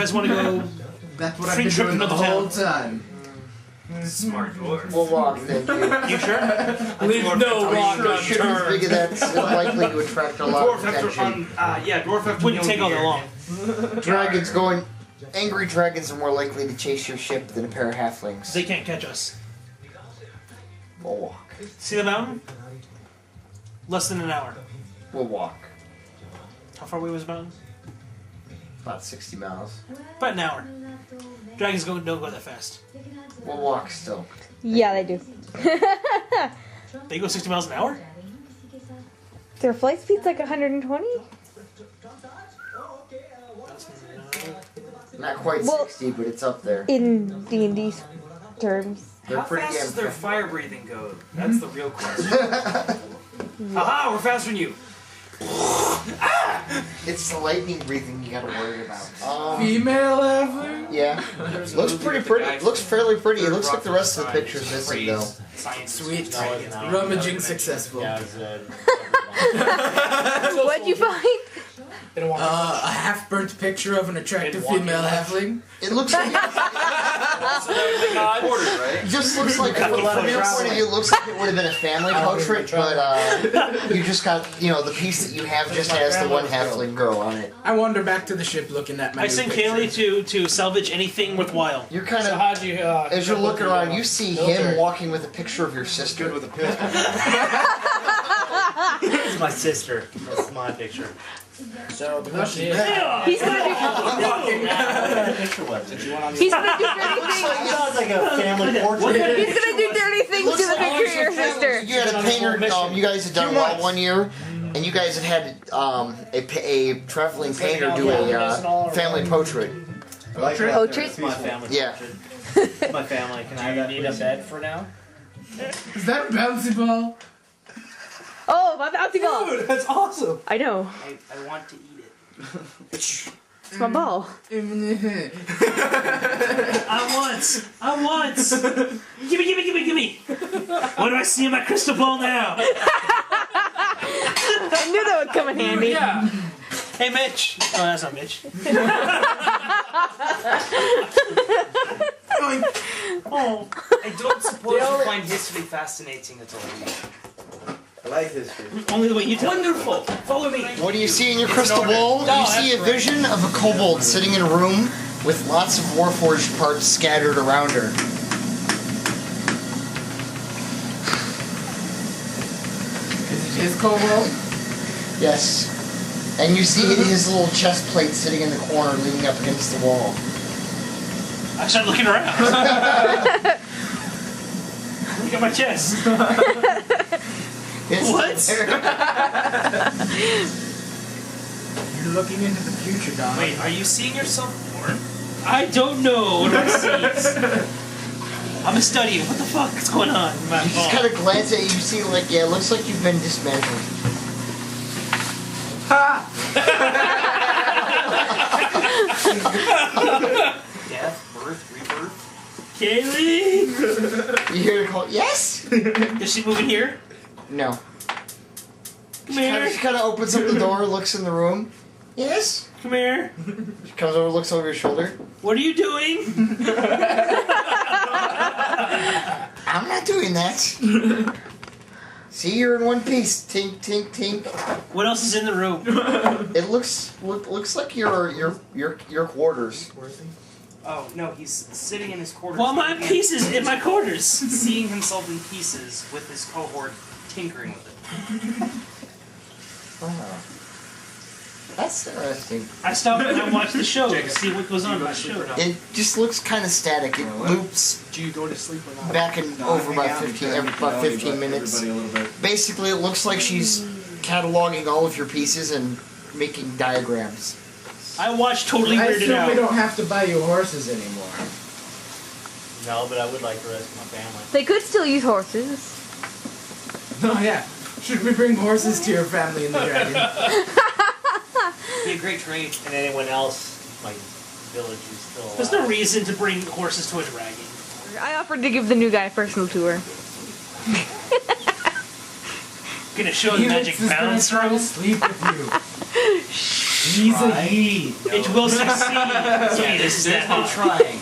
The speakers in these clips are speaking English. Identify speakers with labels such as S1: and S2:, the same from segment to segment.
S1: guys want to go?
S2: That's what I've
S1: Free
S2: been
S1: trip
S2: doing the
S1: to another
S2: whole
S1: town.
S2: time.
S3: Smart dwarf.
S4: We'll walk, thank you.
S1: You sure?
S3: Leave no rock
S4: Should we
S3: unturned.
S4: figure that's likely to attract a lot of
S3: Dwarf have to
S4: attention?
S3: dwarf have to
S1: Wouldn't
S3: know
S1: take all that
S3: here.
S1: long.
S4: Dragons going... Angry dragons are more likely to chase your ship than a pair of halflings.
S1: They can't catch us.
S4: We'll walk.
S1: See the mountain? Less than an hour.
S4: We'll walk.
S1: How far away was the mountain?
S4: About 60 miles.
S1: About an hour. Dragons don't go that fast.
S4: We'll walk still.
S5: Yeah, they do.
S1: They go 60 miles an hour?
S5: Their flight speed's like 120?
S4: Not quite
S5: Well,
S4: 60, but it's up there.
S5: In D&D terms.
S4: They're
S3: How
S4: pretty
S3: fast
S4: damn
S3: does their
S4: fast.
S3: fire breathing go? That's the real question. Aha, we're faster than you.
S4: It's the lightning breathing you gotta worry about.
S2: Female halfling?
S4: Yeah. Looks pretty pretty. It looks fairly pretty. It looks like the rest of the picture's missing though.
S3: Science.
S2: Sweet. Rummaging successful.
S5: What'd you find?
S2: A half-burnt picture of an attractive female halfling.
S4: It looks like
S3: Right?
S4: it just looks like from your point of view, it looks like it would have been a family portrait, but you just got the piece that you have just has the one halfling girl on it.
S2: I wander back to the ship looking at my
S1: I
S2: new
S1: sent
S2: picture.
S1: Kaylee to salvage anything worthwhile.
S4: You're kind of
S6: how'd you,
S4: as you're looking around, you see him walking with a picture of your sister.
S6: with a pistol? It's my sister. That's my picture. So the question is,
S5: He's gonna do,
S6: picture was.
S5: he's gonna do dirty things.
S6: Sounds like a family portrait.
S5: He's gonna do dirty things to the picture of your sister.
S4: You had a painter. You guys had done well one year, and you guys had a traveling painter do a family portrait.
S5: Portrait?
S6: It's my family
S4: Yeah.
S6: portrait. It's my family. Can I need a bed for now?
S2: Is that a bouncy ball?
S5: Oh, my bouncy ball.
S1: Dude, that's awesome.
S5: I know.
S3: I want to eat it.
S5: It's my ball.
S1: I want. Give me. What do I see in my crystal ball now?
S5: I knew that would come in handy.
S1: Yeah. Hey, Mitch. Oh, that's not Mitch.
S3: Oh, I don't suppose you find history fascinating at all.
S6: I like history.
S1: Only the way you tell.
S3: Wonderful. Follow me.
S4: What do you see in your crystal ball? You see a vision of a kobold sitting in a room with lots of warforged parts scattered around her.
S2: Is it his kobold?
S4: Yes. And you see his little chest plate sitting in the corner leaning up against the wall.
S1: I started looking around. Look at my chest.
S4: It's
S1: What?
S2: You're looking into the future, Don.
S3: Wait, are you seeing yourself born?
S1: I don't know. What do I see? I'm a study. What the fuck is going on?
S4: You just kind of glance at it, you see it looks like you've been dismantled.
S3: Death, birth, rebirth.
S1: Kaylee?
S4: You hear her call, yes?
S1: Is she moving here?
S4: No.
S1: Come here.
S4: She kind of opens up the door, looks in the room. Yes?
S1: Come here.
S4: She comes over, looks over your shoulder.
S1: What are you doing?
S4: I'm not doing that. See, you're in one piece. Tink, tink, tink.
S1: What else is in the room?
S4: It looks like your quarters.
S3: Oh no, he's sitting in his quarters.
S1: Well, my pieces in my quarters.
S3: Seeing himself in pieces with his cohort, tinkering with it.
S4: Oh. That's interesting.
S1: I stopped and I watched the show to see what goes on in the show.
S4: It just looks kind of static. It loops
S1: Do you go to sleep or not?
S4: back and over by 15 minutes. Basically, it looks like she's cataloging all of your pieces and making diagrams.
S1: I watched Totally
S2: I
S1: Weirded
S2: assume we
S1: Out.
S2: don't have to buy you horses anymore.
S6: No, but I would like the rest of my family.
S5: They could still use horses.
S2: Oh yeah. Should we bring horses to your family in the dragon?
S3: Be a great trade.
S6: And anyone else, my village is still alive.
S1: There's no reason to bring horses to a dragon.
S5: I offered to give the new guy a personal tour.
S1: Gonna show the magic
S2: Felix is gonna
S1: balance
S2: try to
S1: room.
S2: sleep with you. He's a he.
S1: It will succeed.
S3: Yeah,
S1: This is
S3: there's
S1: that
S3: no
S1: hot.
S3: trying.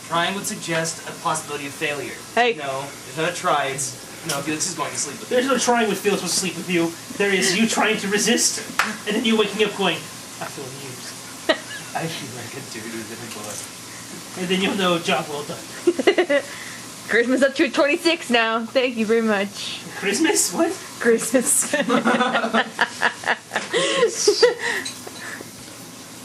S3: Trying would suggest a possibility of failure.
S5: Hey.
S3: No, there's not a try. It's no. Felix is going to sleep with
S1: There's
S3: you.
S1: no trying with Felix will sleep with you. There is you trying to resist, and then you waking up going, I feel amused.
S3: I feel like a dirty little boy.
S1: And then you'll know, job well done.
S5: Christmas up to 26 now. Thank you very much.
S1: Christmas? What?
S5: Christmas.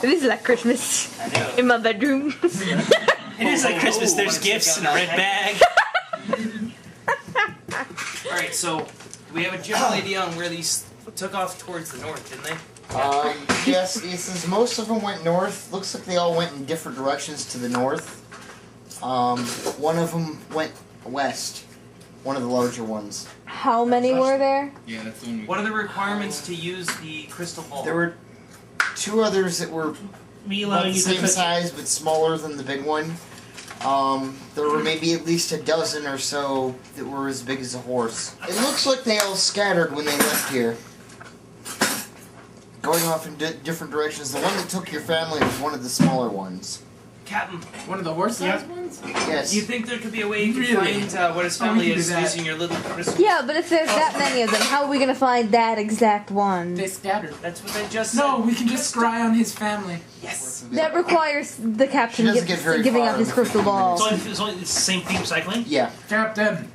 S5: It is like Christmas
S3: I know.
S5: in my bedroom.
S1: It is like Christmas. There's
S3: wanna
S1: gifts
S3: check
S1: in
S3: out
S1: a red
S3: that?
S1: bag.
S3: Alright, so we have a general idea on where these took off towards the north, didn't they?
S4: Yes, since most of them went north, looks like they all went in different directions to the north. One of them went west. One of the larger ones.
S5: How many were there?
S2: Yeah, that's the one we...
S3: What are the requirements to use the crystal ball?
S4: There were two others that were
S1: Me
S4: about
S1: allowing
S4: the
S1: you to
S4: same
S1: touch.
S4: size but smaller than the big one. There were maybe at least a dozen or so that were as big as a horse. It looks like they all scattered when they left here. Going off in different directions. The one that took your family was one of the smaller ones.
S3: Captain,
S2: One of the horse-sized ones?
S4: Yes.
S3: do you think there could be a way you could
S2: Really?
S3: find what his
S2: Oh, we
S3: family
S2: can do
S3: is
S2: that.
S3: using your little crystal?
S5: Yeah, but if there's that many of them, how are we gonna find that exact one?
S2: They scattered.
S3: That's what they just
S2: No,
S3: said.
S2: we can just scry on his family.
S3: Yes.
S5: That requires the captain
S4: She doesn't get very
S5: giving
S4: far
S5: up his
S4: in
S5: crystal
S4: 15
S5: ball.
S1: It's only the same theme cycling.
S4: Yeah.
S2: Captain,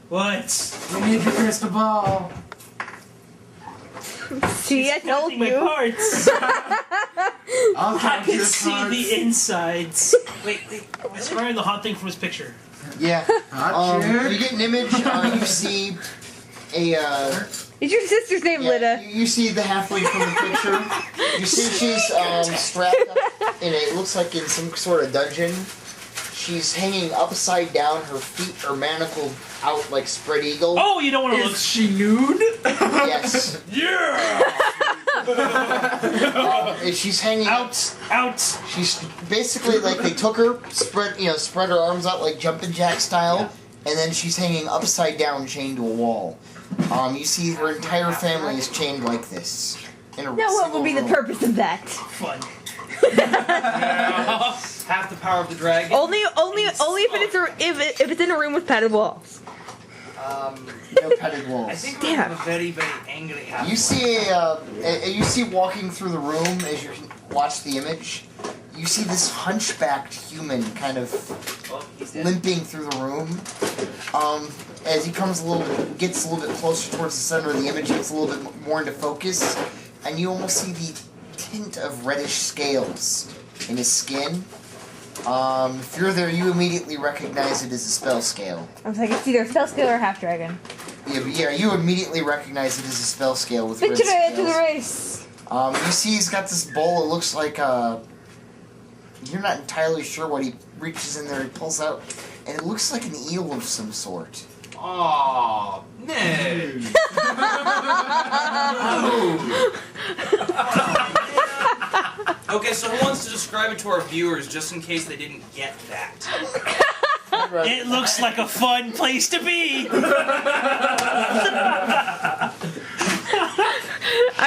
S1: What?
S2: we need your crystal ball.
S5: See, I told
S1: Counting my
S5: you.
S1: parts.
S2: I'll
S1: I
S2: count
S1: can
S2: your
S1: see
S2: cards.
S1: the insides. Wait. Let's find the hot thing from his picture.
S4: Yeah.
S2: Hot
S4: You
S2: chick.
S4: get an image. You see a.
S5: Is your sister's name Lidda?
S4: You see the halfling from the picture. You see she's strapped up in it looks like in some sort of dungeon. She's hanging upside down. Her feet are manacled out like spread eagle.
S1: Oh, you don't want to look.
S2: Is she nude?
S4: Yes.
S1: Yeah.
S4: And she's hanging
S1: Out.
S4: She's basically like they took her, spread her arms out like jumping jack style, and then she's hanging upside down, chained to a wall. You see her entire family is chained like this. In a
S5: Now, what would be the
S4: single row.
S5: purpose of that?
S1: Fun.
S3: Half the power of the dragon.
S5: Only if it's in a room with padded walls.
S4: No padded walls.
S3: I think
S5: Damn.
S3: we have a very, very angry half.
S4: You see walking through the room as you can watch the image. You see this hunchbacked human kind of
S3: Oh, he's dead.
S4: limping through the room. As he gets a little bit closer towards the center of the image, gets a little bit more into focus, and you almost see the tint of reddish scales in his skin. If you're there, you immediately recognize it as a spell scale.
S5: I was like, it's either a spell skill or a half dragon.
S4: Yeah, you immediately recognize it as a spell scale with red
S5: Venture to the
S4: scales.
S5: race.
S4: You see he's got this bowl, it looks like you're not entirely sure what he reaches in there, he pulls out, and it looks like an eel of some sort.
S3: Aw, no. Okay, so who wants to describe it to our viewers just in case they didn't get that?
S1: It looks like a fun place to be.
S5: I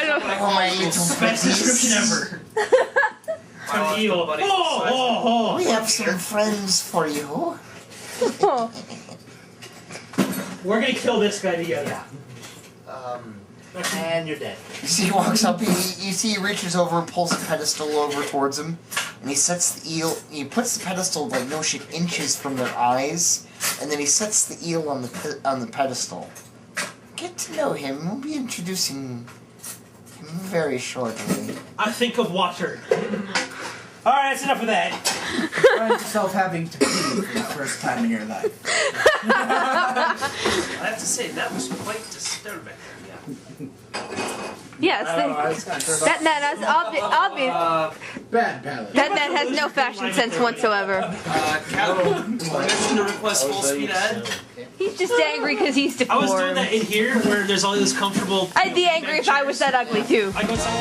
S5: don't know.
S4: Oh, my little
S1: Best description ever. An eel.
S3: Buddy.
S1: Oh.
S4: We have some friends for you.
S1: We're gonna kill this guy together.
S6: And you're dead.
S4: You see he walks up, you see he reaches over and pulls a pedestal over towards him, and he sets the eel, he puts the pedestal like no shit inches from their eyes, and then he sets the eel on the pedestal. Get to know him, we'll be introducing him very shortly.
S1: I think of water. Alright, that's enough of that.
S2: Find yourself having to pee for the first time in your life.
S3: I have to say, that was quite disturbing.
S5: Yes, that's obvious.
S2: Bad palate.
S5: That man has no fashion sense whatsoever.
S3: Captain, permission to request full speed ahead?
S5: He's just angry because he's
S1: I was doing
S5: deformed.
S1: that in here where there's all this comfortable.
S5: I'd be angry if I was that ugly too.
S1: I go inside.